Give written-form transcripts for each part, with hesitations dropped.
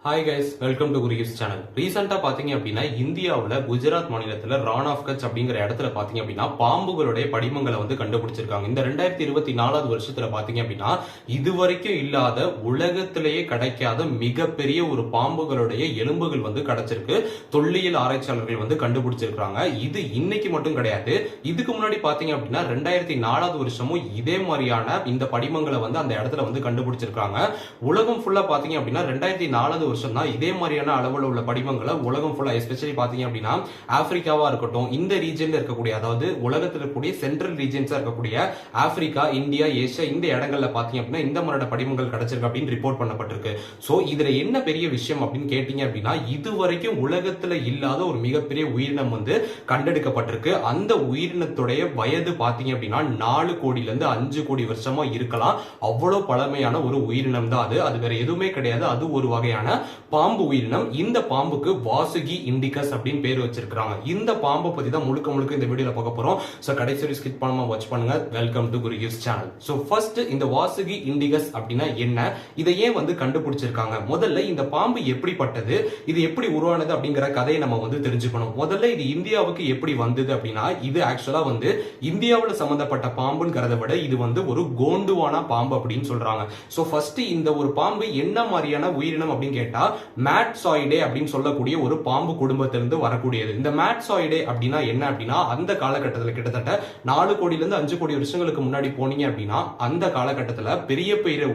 Hi guys, welcome to Gurukis channel. ரீசெண்டா பாத்தீங்க அப்படின்னா இந்தியாவுல குஜராத் மாநிலத்துல ரான் ஆஃப் கட்ச் அப்படிங்கிற இடத்துல பாத்தீங்க அப்படின்னா பாம்புகளுடைய படிமங்களை வந்து கண்டுபிடிச்சிருக்காங்க. இந்த 2024 வருஷத்துல பாத்தீங்க அப்படின்னா இதுவரைக்கும் இல்லாத உலகத்திலேயே கிடைக்காத மிகப்பெரிய ஒரு பாம்புகளுடைய எலும்புகள் வந்து கிடைச்சிருக்கு. தொல்லியல் ஆராய்ச்சியாளர்கள் வந்து கண்டுபிடிச்சிருக்காங்க. இது இன்னைக்கு மட்டும் கிடையாது. இதுக்கு முன்னாடி பாத்தீங்க அப்படின்னா 2004 வருஷமும் இதே மாதிரியான இந்த படிமங்களை வந்து அந்த இடத்துல வந்து கண்டுபிடிச்சிருக்காங்க. உலகம் ஃபுல்லா பாத்தீங்க அப்படின்னா 2004 இதே மாதிரியான அளவுல உள்ள படிமங்களை உலகம் ஃபுல்லா எஸ்பெஷலி பாத்தீங்க அப்படின்னா ஆப்பிரிக்காவா இருக்கட்டும், இந்த ரீஜன்ல இருக்கக்கூடிய, அதாவது உலகத்தில் இருக்கக்கூடிய சென்ட்ரல் ரீஜன்ஸா இருக்கக்கூடிய ஆப்பிரிக்கா, இந்தியா, ஏசியா, இந்த இடங்கள்ல பாத்தீங்க அப்படின்னா இந்த மாதிரியான படிமங்கள் கிடைச்சிருக்கு அப்படின்னு ரிப்போர்ட் பண்ணப்பட்டிருக்கு. சோ இதுல என்ன பெரிய விஷயம் அப்படின்னு கேட்டீங்க அப்படின்னா இதுவரைக்கும் உலகத்துல இல்லாத ஒரு மிகப்பெரிய உயிரினம் வந்து கண்டெடுக்கப்பட்டிருக்கு. அந்த உயிரினத்துடைய வயது பாத்தீங்க அப்படின்னா 4 கோடியில இருந்து 5 கோடி வருஷமா இருக்கலாம். அவ்வளவு பழமையான ஒரு உயிரினம் தான் அது. அது வேற எதுவுமே கிடையாது. அது ஒரு வகையான பாம்பு உயிரினம். இந்த பாம்புக்கு வாசுகி இண்டிகஸ் அப்படின்னு பேர் வச்சிருக்காங்க. இந்த பாம்பை பத்தி தான் முழுக்க இந்த வீடியோல பார்க்க போறோம். சோ கடைசி வரை ஸ்கிப் பண்ணாம வாட்ச் பண்ணுங்க. Welcome to Gurukis channel. So first இந்த வாசுகி இண்டிகஸ் அப்படின்னா என்ன, இதை ஏன் வந்து கண்டுபிடிச்சிருக்காங்க, முதல்ல இந்த பாம்பு எப்படிப்பட்டது, இது எப்படி உருவானது அப்படிங்கிற கதையை நம்ம வந்து தெரிஞ்சுக்கணும். முதல்ல இது இந்தியாவுக்கு எப்படி வந்தது அப்படின்னா இது ஆக்சுவலா வந்து இந்தியாவில் சம்பந்தப்பட்ட பாம்புங்கிறத விட இது வந்து ஒரு கோண்டுவானா பாம்பு அப்படின்னு சொல்றாங்க. சோ ஃபர்ஸ்ட் இந்த ஒரு பாம்பு என்ன மாதிரியான உயிரினம் அப்படின்னு கேட்டா மேட்சாய்டே அப்படின்னு சொல்லக்கூடிய ஒரு பாம்பு குடும்பத்திலிருந்து வரக்கூடியது. இந்த மேட்சாய்டே அப்படின்னா என்ன அப்படின்னா அந்த காலகட்டத்தில் கிட்டத்தட்ட 4 கோடியில இருந்து 5 கோடி வருஷங்களுக்கு முன்னாடி போனீங்க அப்படின்னா அந்த காலகட்டத்தில் பெரிய பெரிய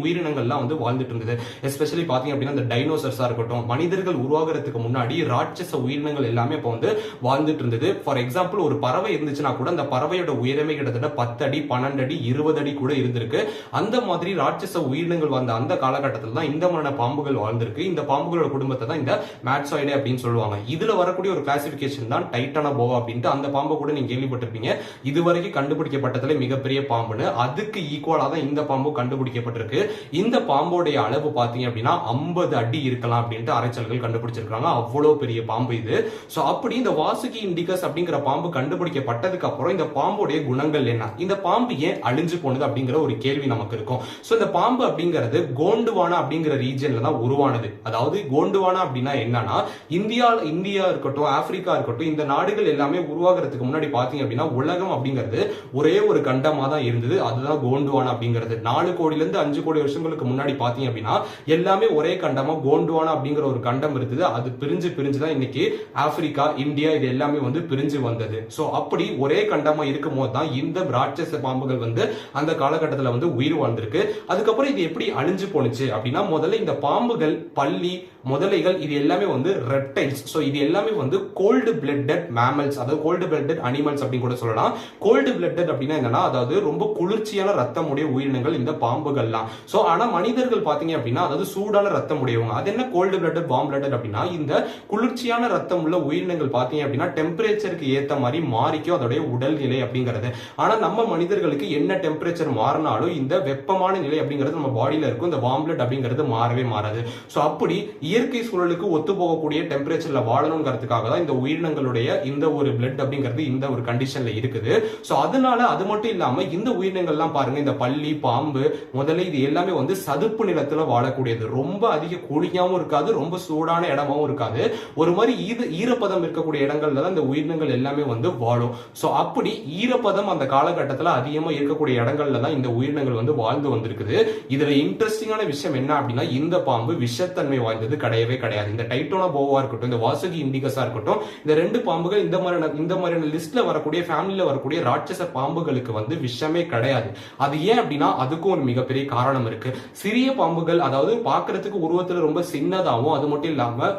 உயிரினங்கள்லாம் வந்து வாழ்ந்துட்டு இருந்தது. எஸ்பெஷலி பாத்தீங்க அப்படின்னா இந்த டைனோசர்ஸா இருக்கட்டும், மனிதர்கள் உருவாகிறதுக்கு முன்னாடி ராட்சச உயிரினங்கள் எல்லாமே இப்போ வந்து வாழ்ந்துட்டு இருந்தது. ஃபார் எக்ஸாம்பிள் ஒரு பறவை இருந்துச்சுன்னா கூட அந்த பறவையோட உயரமே கிட்டத்தட்ட 10 அடி 12 அடி 20 அடி கூட இருந்திருக்கு. அந்த மாதிரி ராட்சச உயிரினங்கள் வாழ்ந்த அந்த காலகட்டத்தில் தான் இந்த மாதிரியான பாம்புகள் வாழ்ந்திருக்கு. இந்த பாம்புகளோட குடும்பத்தை தான் இந்த மேட்சாய்டே அப்படின்னு சொல்லுவாங்க. இதுல வரக்கூடிய ஒரு கிளாசிபிகேஷன் தான் டைட்டானோபோவா அப்படின்ட்டு. அந்த பாம்பை கூட நீங்க கேள்விப்பட்டிருப்பீங்க. இதுவரைக்கும் கண்டுபிடிக்கப்பட்டதுல மிகப்பெரிய பாம்புன்னு. அதுக்கு ஈக்குவலா தான் இந்த பாம்பு கண்டுபிடிக்கப்பட்டிருக்கு. இந்த பாம்போடைய அளவு பாத்தீங்க அப்படின்னா 50 அடி இருக்கலாம் அப்படின்ட்டு ஆராய்ச்சியாளர்கள் கண்டுபிடிச்சிருக்காங்க. அவ்வளவு பெரிய பாம்பு இது. சோ அப்படி இந்த வாசுகி இண்டிகஸ் அப்படிங்கிற பாம்பு கண்டுபிடிக்கப்பட்டதுக்கு அப்புறம் இந்த பாம்போடைய குணங்கள் என்ன, இந்த பாம்பு ஏன் அழிஞ்சு போனது அப்படிங்கிற ஒரு கேள்வி நமக்கு இருக்கும். சோ இந்த பாம்பு அப்படிங்கிறது கோண்டுவானா அப்படிங்கிற ரீஜன்ல தான் உருவானது. அதாவது கோண்டுவானா அப்படின்னா என்னன்னா இந்தியா இருக்கட்டும், ஆப்பிரிக்கா இருக்கட்டும், இந்த நாடுகள் எல்லாமே உருவாகிறதுக்கு முன்னாடி பாத்தீங்க அப்படின்னா உலகம் அப்படிங்கிறது ஒரே ஒரு கண்டமா தான் இருந்தது. அதுதான் கோண்டுவானா அப்படிங்கிறது. 4 கோடியில இருந்து 5 கோடி வருஷங்களுக்கு முன்னாடி பாத்தீங்க அப்படின்னா எல்லாமே ஒரே கண்டமா கோண்டுவானா அப்படிங்கிற ஒரு கண்டம் இருந்தது. அது பிரிஞ்சுதான் இன்னைக்கு ஆப்பிரிக்கா, இந்தியா இது எல்லாமே வந்து பிரிஞ்சு வந்தது. சோ அப்படி ஒரே கண்டமா இருக்கும் போது தான் இந்த ராட்சச பாம்புகள் வந்து அந்த காலகட்டத்தில் வந்து உயிர் வாழ்ந்திருக்கு. அதுக்கப்புறம் இது எப்படி அழிஞ்சு போனுச்சு அப்படின்னா முதல்ல இந்த பாம்புகள், பல்லி, முதலைகள் இது எல்லாமே வந்து ரெப்டைல்ஸ். சோ இது எல்லாமே வந்து கோல்டு பிளட்டட் மேமல்ஸ், அதாவது கோல்டு பிளட்டட் அனிமல்ஸ் அப்படின்னு கூட சொல்லலாம். கோல்டு பிளட்டட் அப்படின்னா என்னன்னா அதாவது ரொம்ப குளிர்ச்சியான ரத்தம் உடைய உயிரினங்கள் இந்த பாம்புகள்லாம். சோ ஆனா மனிதர்கள் பாத்தீங்க அப்படின்னா அதாவது சூடான ரத்தம் உடையவங்க. அது என்ன கோல்டு பிளட்டட், வார்ம் பிளட்டட் அப்படின்னா இந்த குளிர்ச்சியான ரத்தம் உள்ள உயிரினங்கள் பாத்தீங்க அப்படின்னா டெம்பரேச்சருக்கு ஏத்த மாதிரி மாறிக்கும் அதோடைய உடல்நிலை அப்படிங்கிறது. ஆனா நம்ம மனிதர்களுக்கு என்ன டெம்பரேச்சர் மாறினாலும் இந்த வெப்பமான நிலை அப்படிங்கிறது நம்ம பாடியில இருக்கும். இந்த வார்ம் பிளட் அப்படிங்கிறது மாறவே மாறாது. சோ அப்படி இயற்கை சூழலுக்கு ஒத்து போகக்கூடிய டெம்பரேச்சர்ல வாழணுங்கிறதுக்காக தான் இந்த உயிரினங்களுடைய இந்த ஒரு பிளட் அப்படிங்கிறது இந்த ஒரு கண்டிஷன்ல இருக்குது. சோ அதனால அது மட்டும் இல்லாம இந்த உயிரினங்கள்லாம் பாருங்க, இந்த பல்லி, பாம்பு, முதலை இது எல்லாமே வந்து சதுப்பு நிலத்துல வாழக்கூடியது. ரொம்ப அதிக கூலிங்காவும் இருக்காது, ரொம்ப சூடான இடமாவும் இருக்காது. ஒரு மாதிரி ஈரப்பதம் இருக்கக்கூடிய இடங்கள்ல தான் இந்த உயிரினங்கள் எல்லாமே வந்து வாழும். சோ அப்படி ஈரப்பதம் அந்த காலகட்டத்தில் அதிகமா இருக்கக்கூடிய இடங்கள்ல தான் இந்த உயிரினங்கள் வந்து வாழ்ந்து வந்திருக்குது. இதுல இன்ட்ரெஸ்டிங்கான விஷயம் என்ன அப்படின்னா இந்த பாம்பு விஷத்தன்மை வாய்ந்தது கிடையவே கிடையாது. இந்த டைட்டானோபோவா இருக்கட்டும், இந்த வாசுகி இண்டிகஸா இருக்கட்டும், இந்த 2 பாம்புகள் இந்த மாதிரியான லிஸ்ட்ல வரக்கூடிய, ஃபேமிலில வரக்கூடிய ராட்சச பாம்புகளுக்கு வந்து விஷமே கிடையாது. அது ஏன் அப்படின்னா அதுக்கும் ஒரு மிகப்பெரிய காரணம் இருக்கு. சிறிய பாம்புகள், அதாவது பாக்குறதுக்கு உருவத்துல ரொம்ப சின்னதாகவும் அது மட்டும் இல்லாம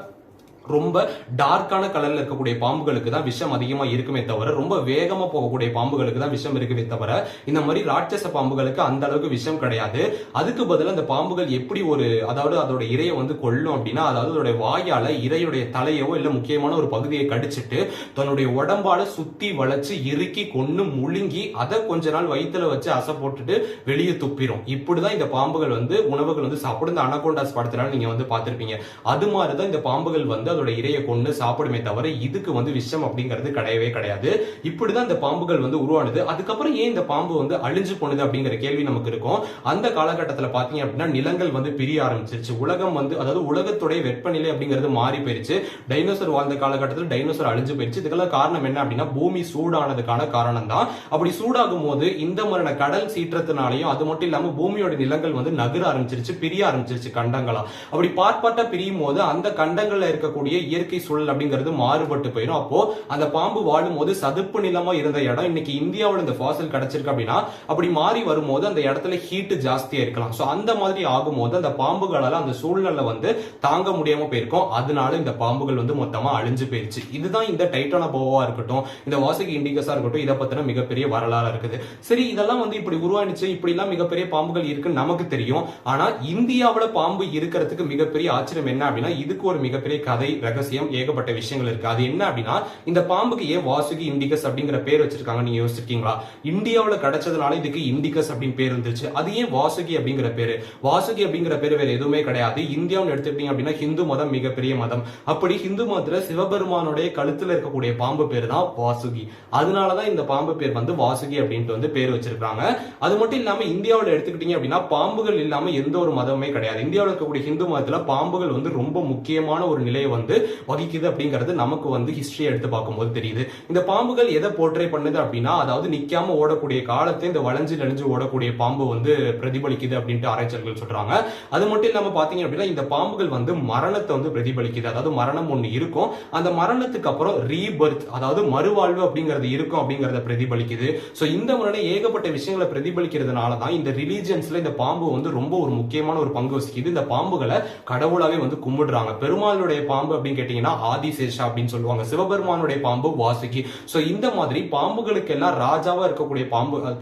ரொம்ப டார்க்கான கலர்ல இருக்கக்கூடிய பாம்புகளுக்கு தான் விஷம் அதிகமா இருக்குமே தவிர ரொம்ப வேகமா போகக்கூடிய பாம்புகளுக்கு தான் விஷம் இருக்குமே தவிர இந்த மாதிரி ராட்சச பாம்புகளுக்கு அந்த அளவுக்கு விஷம் கிடையாது. அதுக்கு பதிலா அந்த பாம்புகள் எப்படி அதாவது அதோட இரையை வந்து கொல்லும் அப்படின்னா அதாவது அதோட வாயால இரையுடைய தலையவோ இல்ல முக்கியமான ஒரு பகுதியை கடிச்சிட்டு தன்னுடைய உடம்பால சுத்தி வளைச்சு இறுக்கி கொன்னு முழுங்கி அதை கொஞ்ச நாள் வயிற்றுல வச்சு அசை போட்டுட்டு வெளியே துப்பிடும். இப்படிதான் இந்த பாம்புகள் வந்து உணவுகள் வந்து சாப்பிடும். இந்த அனகோண்டாஸ் படத்துல நீங்க வந்து பார்த்திருப்பீங்க. அது மாதிரிதான் இந்த பாம்புகள் வந்து வந்து அதோட இரையை கொண்டு சாப்பிடுமே தவிர இதுக்கு வந்து விஷம் அப்படிங்கிறது கிடையவே கிடையாது. இப்படிதான் இந்த பாம்புகள் வந்து உருவானது. அதுக்கப்புறம் ஏன் இந்த பாம்பு வந்து அழிஞ்சு போனது அப்படிங்கிற கேள்வி நமக்கு இருக்கும். அந்த காலகட்டத்துல பாத்தீங்க அப்படின்னா நிலங்கள் வந்து பிரிய ஆரம்பிச்சிருச்சு. உலகம் வந்து அதாவது உலகத்துடைய வெப்பநிலை அப்படிங்கிறது மாறி போயிருச்சு. டைனோசர் வாழ்ந்த காலகட்டத்தில் டைனோசர் அழிஞ்சு போயிருச்சு. இதுக்கெல்லாம் காரணம் என்ன அப்படின்னா பூமி சூடானதுக்கான காரணம் தான். அப்படி சூடாகும் போது இந்த மாதிரியான கடல் சீற்றத்தினாலையும் அது மட்டும் இல்லாம பூமியோட நிலங்கள் வந்து நகர ஆரம்பிச்சிருச்சு, பிரிய ஆரம்பிச்சிருச்சு கண்டங்களா. அப்படி பார்ப்பாட்டா பிரியும் போது அந்த கண்டங்கள்ல இருக்கக்கூடிய இயற்கை சூழல் அப்படிங்கிறது மாறுபட்டு போயிடும். அப்போ அந்த பாம்பு வாழும் போது சதுப்பு நிலமா இருந்த இடம் இன்னைக்கு இந்தியாவோட இந்த ஃபாசில் கிடைச்சிருக்கு அப்படின்னா அப்படி மாறி வரும்போது அந்த இடத்துல ஹீட் ஜாஸ்தியா இருக்கலாம். சோ அந்த மாதிரி ஆகும்போது அந்த பாம்புகளால அந்த சூழ்நிலை வந்து தாங்க முடியாம போயிருக்கும். அதனால இந்த பாம்புகள் வந்து மொத்தமா அழிஞ்சு போயிருச்சு. இதுதான் இந்த டைட்டானோபோவா இருக்கட்டும், இந்த வாசுகி இண்டிகஸா இருக்கட்டும், இதை பத்தின மிகப்பெரிய வரலாறு இருக்குது. சரி, இதெல்லாம் வந்து இப்படி உருவானிச்சு, இப்படி எல்லாம் மிகப்பெரிய பாம்புகள் இருக்குன்னு நமக்கு தெரியும். ஆனா இந்தியாவில பாம்பு இருக்கிறதுக்கு மிகப்பெரிய ஆச்சரியம் என்ன அப்படின்னா இதுக்கு ஒரு மிகப்பெரிய கதை, ரகசியம், ஏகப்பட்ட விஷயங்கள் இருக்கு. அது என்ன அப்படின்னா இந்த பாம்புக்கு ஏன் வாசுகி இண்டிகஸ் அப்படிங்கிற பேர் வச்சிருக்காங்க நீங்க யோசிச்சிருக்கீங்களா? இந்தியாவில கிடைச்சதுனால இதுக்கு இண்டிகஸ் அப்படின்னு பேர் இருந்துச்சு. அது ஏன் வாசுகி அப்படிங்கிற பேரு? வாசுகி அப்படிங்கிற பேரு வேற எதுவுமே கிடையாது. இந்தியாவில் எடுத்துக்கிட்டீங்க அப்படின்னா ஹிந்து மதம் மிகப்பெரிய மதம். அப்படி ஹிந்து மதத்துல சிவபெருமானுடைய கழுத்துல இருக்கக்கூடிய பாம்பு பேர் தான் வாசுகி. அதனாலதான் இந்த பாம்பு பேர் வந்து வாசுகி அப்படின்ட்டு வந்து பேர் வச்சிருக்காங்க. அது மட்டும் இல்லாம இந்தியாவில் எடுத்துக்கிட்டீங்க அப்படின்னா பாம்புகள் இல்லாம எந்த ஒரு மதமுமே கிடையாது. இந்தியாவில் இருக்கக்கூடிய ஹிந்து மதத்துல பாம்புகள் வந்து ரொம்ப முக்கியமான ஒரு நிலையை வந்து வகிக்குது அப்படிங்கிறது நமக்கு வந்து ஹிஸ்டரி எடுத்து பார்க்கும்போது தெரியுது. இந்த பாம்புகள் எதை போர்ட்ரே பண்ணுது அப்படின்னா அதாவது நிக்காம ஓடக்கூடிய காலத்தை இந்த வளைஞ்சு நெளிஞ்சு ஓடக்கூடிய பாம்பு வந்து பிரதிபலிக்குது அப்படின்ட்டு ஆராய்ச்சியாளர்கள் சொல்றாங்க. அது மட்டும் இல்லாம பாத்தீங்க அப்படின்னா இந்த பாம்புகள் வந்து மரணத்தை வந்து பிரதிபலிக்குது. அதாவது மரணம் ஒண்ணு இருக்கும், அந்த மரணத்துக்கு அப்புறம் ரீபர்த் அதாவது மறுவாழ்வு அப்படிங்கிறது இருக்கும் அப்படிங்கறத பிரதிபலிக்குது. சோ இந்த முறையில ஏகப்பட்ட விஷயங்களை பிரதிபலிக்கிறதுனால தான் இந்த ரிலீஜியன்ஸ்ல இந்த பாம்பு வந்து ரொம்ப ஒரு முக்கியமான ஒரு பங்கு வகிக்குது. இந்த பாம்புகளை கடவுளாவே வந்து கும்பிடுறாங்க. பெருமாளுடைய பாம்பு அப்படின்னு கேட்டீங்கன்னா ஆதிசேஷா அப்படின்னு சொல்லுவாங்க. சிவபெருமானுடைய பாம்பு வாசுகி. சோ இந்த மாதிரி பாம்புகளுக்கு எல்லாம் ராஜாவா இருக்கக்கூடிய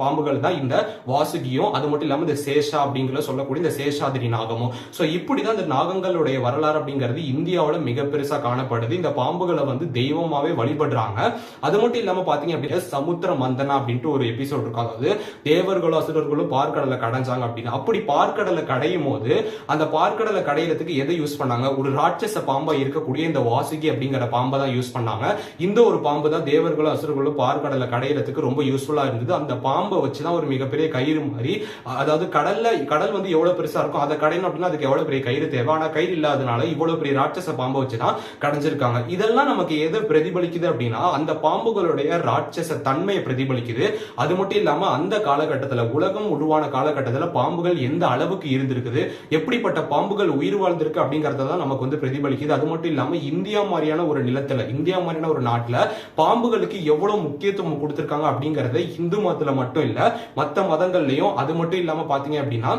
பாம்புகள் தான் இந்த வாசுகியும், அது மட்டும் இல்லாம இந்த சேஷா அப்படிங்கிற சொல்லக்கூடிய இந்த சேஷாதிரி நாகமும். சோ இப்படிதான் இந்த நாகங்களுடைய வரலாறு அப்படிங்கிறது இந்தியாவில மிக பெருசா காணப்படுது. இந்த பாம்புகளை வந்து தெய்வமாவே வழிபடுறாங்க. அது மட்டும் இல்லாம பாத்தீங்க அப்படின்னா சமுத்திர மந்தனா அப்படின்ட்டு ஒரு எபிசோட் இருக்கும். அதாவது தேவர்களும் அசுரர்களும் பார்க்கடலை கடைஞ்சாங்க அப்படின்னு. அப்படி பார்க்கடலை கடையும் போது அந்த பார்க்கடலை கடையிறதுக்கு எதை யூஸ் பண்ணாங்க? ஒரு ராட்சச பாம்பா இருக்கக்கூடிய இந்த வாசுகி அப்படிங்கிற பாம்பை தான் யூஸ் பண்ணாங்க. இந்த ஒரு பாம்பு தான் தேவர்களும் அசுரர்களும் பார்க்கடலை கடையிறதுக்கு ரொம்ப யூஸ்ஃபுல்லா இருந்தது. அந்த பாம்பை வச்சுதான் ஒரு மிகப்பெரிய கயிறு மாதிரி, அதாவது கடல் வந்து எவ்வளவு பெருசா இருக்கும் அதை கடையணும் அப்படின்னா அதுக்கு எவ்வளவு பெரிய கயிறு தேவை. ஆனா கயிறு இல்லாதனால இவ்வளவு பெரிய ராட்சச பாம்பை வச்சுதான் கடைஞ்சிருக்காங்க. இதெல்லாம் நமக்கு எதை பிரதிபலிக்குது அப்படின்னா அந்த பாம்புகளுடைய ராட்சச தன்மையை பிரதிபலிக்குது. அது மட்டும் இல்லாம அந்த காலகட்டத்துல உலகம் உருவான காலகட்டத்துல பாம்புகள் எந்த அளவுக்கு இருந்திருக்குது, எப்படிப்பட்ட பாம்புகள் உயிர் வாழ்ந்திருக்கு அப்படிங்கறதான் நமக்கு வந்து பிரதிபலிக்குது. அது மட்டும் இல்லாம இந்தியா மாதிரியான ஒரு நிலத்துல, இந்தியா மாதிரியான ஒரு நாட்டுல பாம்புகளுக்கு எவ்வளவு முக்கியத்துவம் கொடுத்திருக்காங்க அப்படிங்கறத இந்து மதத்துல மட்டும் இல்ல மத்த மதங்கள்லயும், அது மட்டும் இல்லாம பாத்தீங்க அப்படின்னா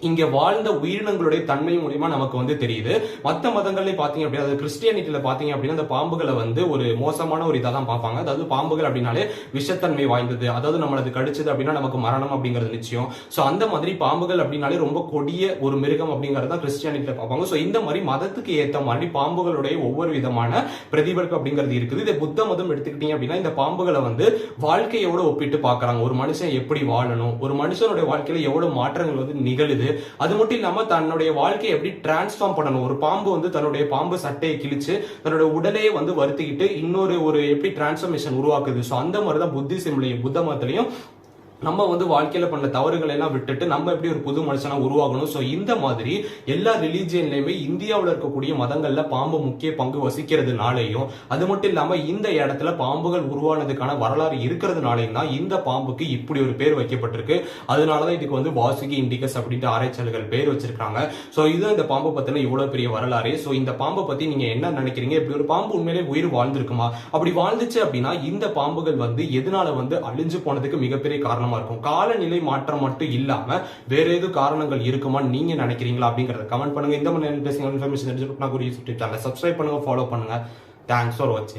இங்க வாழ்ந்த உயிரினங்களுடைய தன்மை மூலியமா நமக்கு வந்து தெரியுது. மத்த மதங்கள்ல பாத்தீங்க அப்படின்னா கிறிஸ்டியானிட்டியில பாத்தீங்க அப்படின்னா அந்த பாம்புகளை வந்து ஒரு மோசமான ஒரு இதை தான் பார்ப்பாங்க. அதாவது பாம்புகள் அப்படின்னாலே விஷத்தன்மை வாய்ந்தது, அதாவது நம்மளது கடிச்சது அப்படின்னா நமக்கு மரணம் அப்படிங்கிறது நிச்சயம். சோ அந்த மாதிரி பாம்புகள் அப்படின்னாலே ரொம்ப கொடிய ஒரு மிருகம் அப்படிங்கறத கிறிஸ்டியானிட்டியில பார்ப்பாங்க. சோ இந்த மாதிரி மதத்துக்கு ஏத்த மாதிரி பாம்புகளுடைய ஒவ்வொரு விதமான பிரதிபலிப்பு அப்படிங்கிறது இருக்குது. இதை புத்த மதம் எடுத்துக்கிட்டீங்க அப்படின்னா இந்த பாம்புகளை வந்து வாழ்க்கையோட ஒப்பிட்டு பாக்குறாங்க. ஒரு மனுஷன் எப்படி வாழணும், ஒரு மனுஷனுடைய வாழ்க்கையில எவ்வளவு மாற்றங்கள் வந்து நிகழுது, அது மட்டும் இல்லாம தன்னுடைய வாழ்க்கையை எப்படி டிரான்ஸ்ஃபார்ம் பண்ணணும். ஒரு பாம்பு வந்து தன்னுடைய பாம்பு சட்டையை கிழிச்சு தன்னுடைய உடலையே வந்து வருத்திக்கிட்டு இன்னொரு ஒரு எப்படி டிரான்ஸ்ஃபர்மேஷன் உருவாக்குது. சோ அந்த மாதிரிதான் புத்திசம்லயும் புத்த மதத்திலையும் நம்ம வந்து வாழ்க்கையில பண்ண தவறுகளை எல்லாம் விட்டுட்டு நம்ம எப்படி ஒரு புது மனுஷனா உருவாகணும். சோ இந்த மாதிரி எல்லா ரிலீஜியன்லயுமே இந்தியாவில் இருக்கக்கூடிய மதங்கள்ல பாம்பு முக்கிய பங்கு வசிக்கிறதுனாலையும், அது மட்டும் இல்லாம இந்த இடத்துல பாம்புகள் உருவானதுக்கான வரலாறு இருக்கிறதுனாலையும் தான் இந்த பாம்புக்கு இப்படி ஒரு பேர் வைக்கப்பட்டிருக்கு. அதனாலதான் இதுக்கு வந்து வாசுகி இண்டிகஸ் அப்படின்ட்டு ஆராய்ச்சியாளர்கள் பேர் வச்சிருக்காங்க. சோ இதுதான் இந்த பாம்பு பத்தின இவ்வளவு பெரிய வரலாறு. சோ இந்த பாம்பை பத்தி நீங்க என்ன நினைக்கிறீங்க? இப்படி ஒரு பாம்பு உண்மையிலே உயிர் வாழ்ந்திருக்குமா? அப்படி வாழ்ந்துச்சு அப்படின்னா இந்த பாம்புகள் வந்து எதனால வந்து அழிஞ்சு போனதுக்கு மிகப்பெரிய காரணம் இருக்கும். காலநிலை மாற்றம் மட்டும் இல்லாம வேற ஏதோ காரணங்கள் இருக்குமா நீங்க நினைக்கிறீங்களா அப்படிங்கறத கமெண்ட் பண்ணுங்க. இந்த மாதிரி இன்ஃபர்மேஷன் தெரிஞ்சுக்கணும்னா சப்ஸ்கிரைப் பண்ணுங்க, ஃபாலோ பண்ணுங்க. தேங்க்ஸ் ஃபார் வாட்சிங்.